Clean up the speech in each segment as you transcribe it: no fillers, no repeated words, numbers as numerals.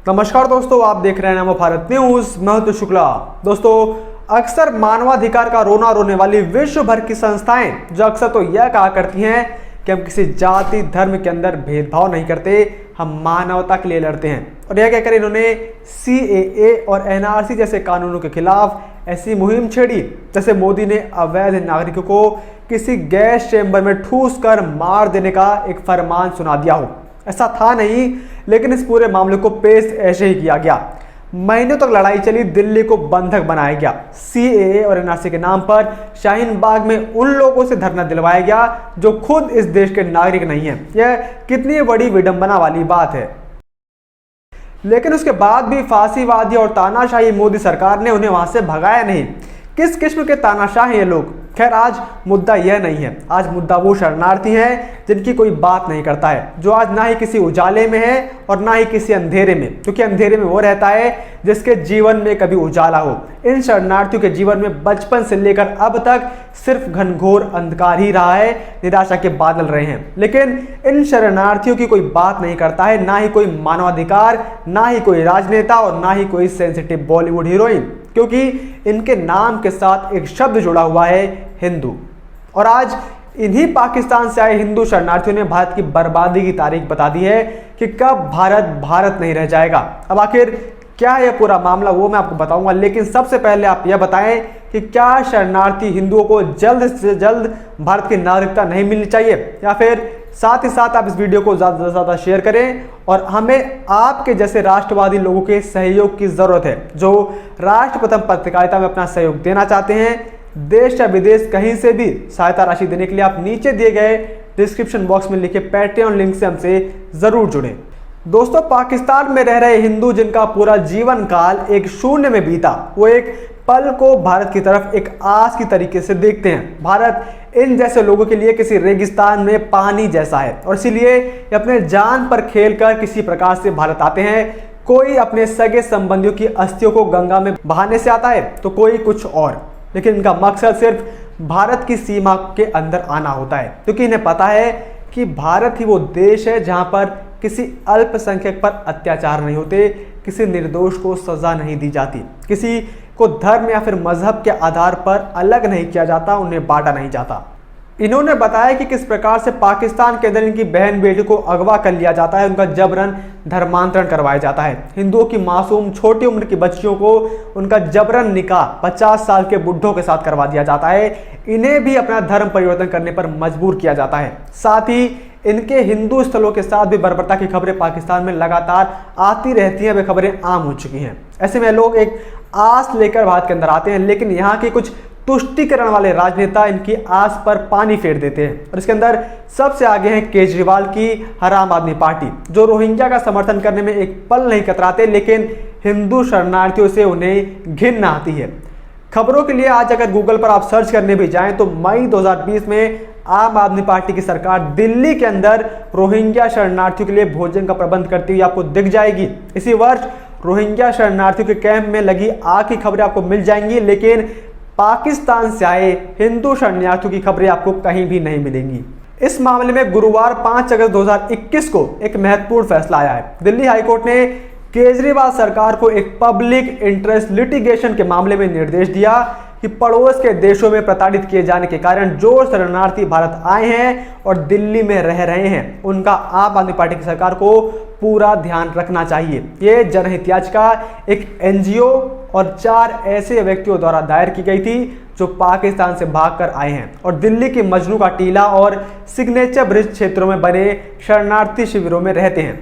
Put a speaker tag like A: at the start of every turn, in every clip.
A: नमस्कार दोस्तों, आप देख रहे हैं नमो भारत न्यूज। मैं हूं शुक्ला। दोस्तों, अक्सर मानवाधिकार का रोना रोने वाली विश्व भर की संस्थाएं जो अक्सर तो यह कहा करती हैं कि हम किसी जाति धर्म के अंदर भेदभाव नहीं करते, हम मानवता के लिए लड़ते हैं। और यह कहकर इन्होंने CAA और NRC जैसे कानूनों के खिलाफ ऐसी मुहिम छेड़ी जैसे मोदी ने अवैध नागरिकों को किसी गैस चेंबर में ठूस कर मार देने का एक फरमान सुना दिया हो। ऐसा था नहीं, लेकिन इस पूरे मामले को पेश ऐसे ही किया गया। महीनों तक लड़ाई चली, दिल्ली को बंधक बनाया गया। CAA और NRC के नाम पर शाहीन बाग में उन लोगों से धरना दिलवाया गया जो खुद इस देश के नागरिक नहीं है। यह कितनी बड़ी विडंबना वाली बात है। लेकिन उसके बाद भी फांसीवादी और तानाशाही मोदी सरकार ने उन्हें वहां से भगाया नहीं। किस किस्म के तानाशाह हैं ये लोग? खैर, आज मुद्दा यह नहीं है। आज मुद्दा वो शरणार्थी हैं जिनकी कोई बात नहीं करता है, जो आज ना ही किसी उजाले में है और ना ही किसी अंधेरे में, क्योंकि अंधेरे में वो रहता है जिसके जीवन में कभी उजाला हो। इन शरणार्थियों के जीवन में बचपन से लेकर अब तक सिर्फ घनघोर अंधकार ही रहा है, निराशा के बादल रहे हैं। लेकिन इन शरणार्थियों की कोई बात नहीं करता है, ना ही कोई मानवाधिकार, ना ही कोई राजनेता और ना ही कोई सेंसिटिव बॉलीवुड हीरोइन, क्योंकि इनके नाम के साथ एक शब्द जुड़ा हुआ है, हिंदू। और आज इन्हीं पाकिस्तान से आए हिंदू शरणार्थियों ने भारत की बर्बादी की तारीख बता दी है कि कब भारत भारत नहीं रह जाएगा। अब आखिर क्या है यह पूरा मामला, वो मैं आपको बताऊंगा। लेकिन सबसे पहले आप यह बताएं कि क्या शरणार्थी हिंदुओं को जल्द से जल्द भारत की नागरिकता नहीं मिलनी चाहिए, या फिर साथ ही साथ आप इस वीडियो को ज़्यादा से ज़्यादा शेयर करें। और हमें आपके जैसे राष्ट्रवादी लोगों के सहयोग की ज़रूरत है जो राष्ट्र प्रथम पत्रकारिता में अपना सहयोग देना चाहते हैं। देश या विदेश कहीं से भी सहायता राशि देने के लिए आप नीचे दिए गए डिस्क्रिप्शन बॉक्स में लिखे पैट्रियन लिंक से हमसे ज़रूर जुड़ें। दोस्तों, पाकिस्तान में रह रहे हिंदू जिनका पूरा जीवन काल एक शून्य में बीता, वो एक पल को भारत की तरफ एक आस की तरीके से देखते हैं। भारत इन जैसे लोगों के लिए किसी रेगिस्तान में पानी जैसा है और इसीलिए अपने जान पर खेलकर किसी प्रकार से भारत आते हैं। कोई अपने सगे संबंधियों की अस्थियों को गंगा में बहाने से आता है तो कोई कुछ और, लेकिन इनका मकसद सिर्फ भारत की सीमा के अंदर आना होता है, क्योंकि इन्हें पता है कि भारत ही वो देश है जहां पर किसी अल्पसंख्यक पर अत्याचार नहीं होते, किसी निर्दोष को सजा नहीं दी जाती, किसी को धर्म या फिर मजहब के आधार पर अलग नहीं किया जाता, उन्हें बांटा नहीं जाता। इन्होंने बताया कि किस प्रकार से पाकिस्तान के अंदर इनकी बहन बेटी को अगवा कर लिया जाता है, उनका जबरन धर्मांतरण करवाया जाता है। हिंदुओं की मासूम छोटी उम्र की बच्चियों को उनका जबरन निकाह 50 साल के बुढ़ों के साथ करवा दिया जाता है। इन्हें भी अपना धर्म परिवर्तन करने पर मजबूर किया जाता है। साथ ही इनके हिंदू स्थलों के साथ भी बर्बरता की खबरें पाकिस्तान में लगातार आती रहती हैं। वे खबरें आम हो चुकी हैं। ऐसे में लोग एक आस लेकर भारत के अंदर आते हैं, लेकिन यहाँ के कुछ तुष्टिकरण वाले राजनेता इनकी आस पर पानी फेर देते हैं। और इसके अंदर सबसे आगे हैं केजरीवाल की आम आदमी पार्टी, जो रोहिंग्या का समर्थन करने में एक पल नहीं कतराते, लेकिन हिंदू शरणार्थियों से उन्हें घिन आती है। खबरों के लिए आज अगर गूगल पर आप सर्च करने भी जाएं तो मई 2020 में आम आदमी पार्टी की सरकार दिल्ली के अंदर रोहिंग्या शरणार्थियों के लिए भोजन का प्रबंध करती हुई आपको दिख जाएगी। इसी वर्ष रोहिंग्या शरणार्थियों के कैंप में लगी आग की खबरें आपको मिल जाएंगी, लेकिन पाकिस्तान से आए हिंदू शरणार्थियों की खबरें आपको कहीं भी नहीं मिलेंगी। इस मामले में गुरुवार 5 अगस्त 2021 को एक महत्वपूर्ण फैसला आया है। दिल्ली हाईकोर्ट ने केजरीवाल सरकार को एक पब्लिक इंटरेस्ट लिटिगेशन के मामले में निर्देश दिया कि पड़ोस के देशों में प्रताड़ित किए जाने के कारण जो शरणार्थी भारत आए हैं और दिल्ली में रह रहे हैं, उनका आम आदमी पार्टी की सरकार को पूरा ध्यान रखना चाहिए। ये जनहित याचिका एक NGO और 4 ऐसे व्यक्तियों द्वारा दायर की गई थी जो पाकिस्तान से भागकर आए हैं और दिल्ली के मजनू का टीला और सिग्नेचर ब्रिज क्षेत्रों में बने शरणार्थी शिविरों में रहते हैं।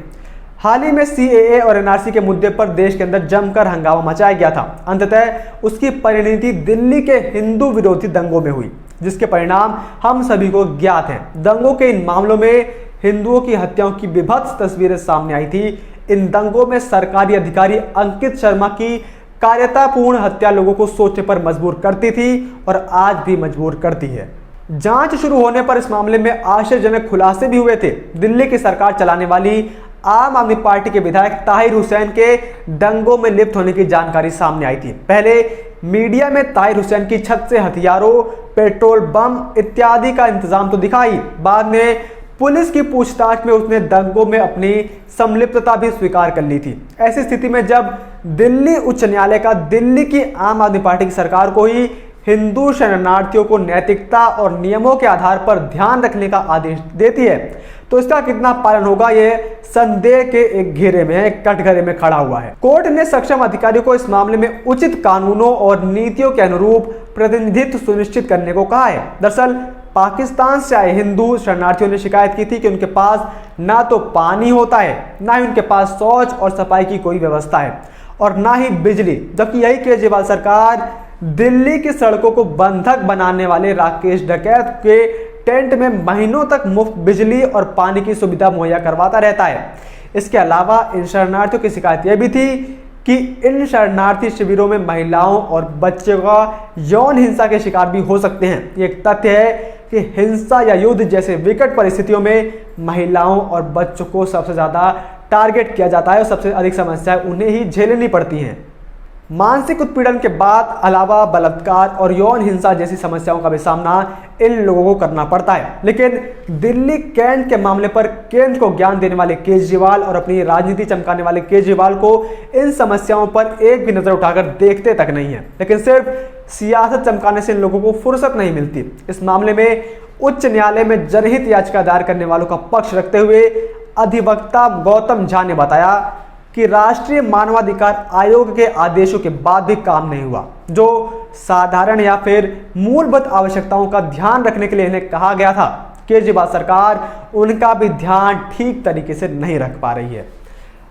A: हाल ही में CAA और NRC के मुद्दे पर देश के अंदर जमकर हंगामा मचाया गया था। अंततः उसकी परिणति दिल्ली के हिंदू विरोधी दंगों में हुई, जिसके परिणाम हम सभी को ज्ञात हैं। दंगों के इन मामलों में हिंदुओं की हत्याओं की विभत्स तस्वीरें सामने आई थी। इन दंगों में सरकारी अधिकारी अंकित शर्मा की कायरतापूर्ण हत्या लोगों को सोचने पर मजबूर करती थी और आज भी मजबूर करती है। जांच शुरू होने पर इस मामले में आश्चर्यजनक खुलासे भी हुए थे। दिल्ली की सरकार चलाने वाली आम आदमी पार्टी के विधायक ताहिर हुसैन के दंगों में लिप्त होने की जानकारी सामने आई थी। पहले मीडिया में ताहिर हुसैन की छत से हथियारों, पेट्रोल बम इत्यादि का इंतजाम तो दिखाई, बाद में पुलिस की पूछताछ में उसने दंगों में अपनी संलिप्तता भी स्वीकार कर ली थी। ऐसी स्थिति में जब दिल्ली उच्च न्यायालय का दिल्ली की आम आदमी पार्टी की सरकार को ही हिंदू शरणार्थियों को नैतिकता और नियमों के आधार पर ध्यान रखने का आदेश देती है, तो इसका कितना पालन होगा, ये संदेह के एक घेरे में, कटघरे में खड़ा हुआ है। कोर्ट ने सक्षम अधिकारियों को इस मामले में उचित कानूनों और नीतियों के अनुरूप प्रतिनिधित्व सुनिश्चित करने को कहा है। दरअसल पाकिस्तान से आए हिंदू शरणार्थियों ने शिकायत की थी कि उनके पास ना तो पानी होता है, ना ही उनके पास शौच और सफाई की कोई व्यवस्था है, और ना ही बिजली। जबकि यही केजरीवाल सरकार दिल्ली की सड़कों को बंधक बनाने वाले राकेश डकैत के टेंट में महीनों तक मुफ्त बिजली और पानी की सुविधा मुहैया करवाता रहता है। इसके अलावा इन शरणार्थियों की शिकायत यह भी थी कि इन शरणार्थी शिविरों में महिलाओं और बच्चों का यौन हिंसा के शिकार भी हो सकते हैं। ये एक तथ्य है कि हिंसा या युद्ध जैसे विकट परिस्थितियों में महिलाओं और बच्चों को सबसे ज़्यादा टारगेट किया जाता है और सबसे अधिक समस्याएं उन्हें ही झेलनी पड़ती हैं। मानसिक उत्पीड़न के बाद अलावा बलात्कार और यौन हिंसा जैसी समस्याओं का भी सामना इन लोगों को करना पड़ता है। लेकिन दिल्ली कैंट के मामले पर केंद्र को ज्ञान देने वाले केजरीवाल और अपनी राजनीति चमकाने वाले केजरीवाल को इन समस्याओं पर एक भी नजर उठाकर देखते तक नहीं है। लेकिन सिर्फ सियासत चमकाने से इन लोगों को फुर्सत नहीं मिलती। इस मामले में उच्च न्यायालय में जनहित याचिका दायर करने वालों का पक्ष रखते हुए अधिवक्ता गौतम झा ने बताया कि राष्ट्रीय मानवाधिकार आयोग के आदेशों के बाद भी काम नहीं हुआ। जो साधारण या फिर मूलभूत आवश्यकताओं का ध्यान रखने के लिए इन्हें कहा गया था, केजरीवाल सरकार उनका भी ध्यान ठीक तरीके से नहीं रख पा रही है।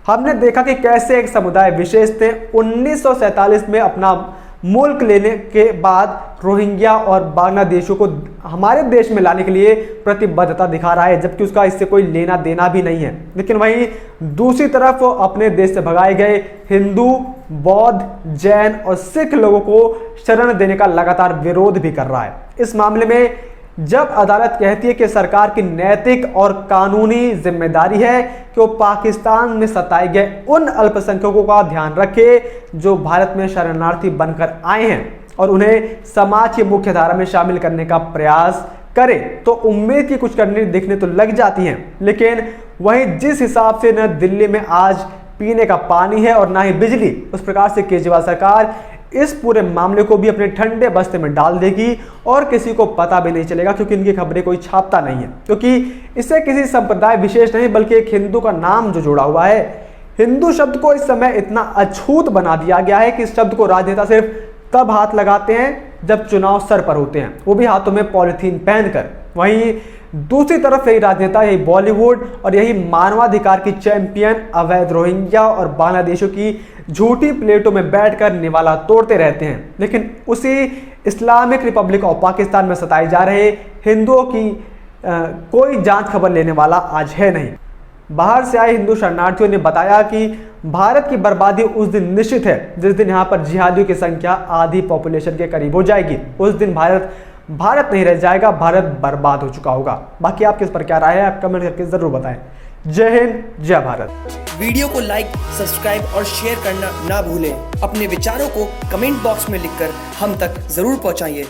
A: हमने देखा कि कैसे एक समुदाय विशेष ने 1947 में अपना मुल्क लेने के बाद रोहिंग्या और बांग्लादेशियों को हमारे देश में लाने के लिए प्रतिबद्धता दिखा रहा है, जबकि उसका इससे कोई लेना देना भी नहीं है। लेकिन वहीं दूसरी तरफ वो अपने देश से भगाए गए हिंदू, बौद्ध, जैन और सिख लोगों को शरण देने का लगातार विरोध भी कर रहा है। इस मामले में जब अदालत कहती है कि सरकार की नैतिक और कानूनी जिम्मेदारी है कि वो पाकिस्तान में सताए गए उन अल्पसंख्यकों का ध्यान रखे जो भारत में शरणार्थी बनकर आए हैं और उन्हें समाज की मुख्य धारा में शामिल करने का प्रयास करे, तो उम्मीद की कुछ करनी दिखने तो लग जाती हैं। लेकिन वहीं जिस हिसाब से न दिल्ली में आज पीने का पानी है और ना ही बिजली, उस प्रकार से केजरीवाल सरकार इस पूरे मामले को भी अपने ठंडे बस्ते में डाल देगी और किसी को पता भी नहीं चलेगा, क्योंकि इनकी खबरें कोई छापता नहीं है। क्योंकि इससे किसी संप्रदाय विशेष नहीं बल्कि एक हिंदू का नाम जो जोड़ा हुआ है। हिंदू शब्द को इस समय इतना अछूत बना दिया गया है कि इस शब्द को राजनेता सिर्फ तब हाथ लगाते हैं जब चुनाव सर पर होते हैं, वो भी हाथों में पॉलिथीन पहनकर। वहीं दूसरी तरफ यही राजनेता, यही बॉलीवुड और यही मानवाधिकार की चैंपियन अवैध रोहिंग्या और बांग्लादेशियों की झूठी प्लेटों में बैठकर निवाला तोड़ते रहते हैं। लेकिन उसी इस्लामिक रिपब्लिक ऑफ पाकिस्तान में सताए जा रहे हिंदुओं की कोई जांच खबर लेने वाला आज है नहीं। बाहर से आए हिंदू शरणार्थियों ने बताया कि भारत की बर्बादी उस दिन निश्चित है जिस दिन यहाँ पर जिहादियों की संख्या आधी पॉपुलेशन के करीब हो जाएगी। उस दिन भारत नहीं रह जाएगा, भारत बर्बाद हो चुका होगा। बाकी आपके इस पर क्या राय है, आप कमेंट करके जरूर बताएं। जय हिंद, जय भारत।
B: वीडियो को लाइक, सब्सक्राइब और शेयर करना ना भूलें। अपने विचारों को कमेंट बॉक्स में लिखकर हम तक जरूर पहुंचाइए।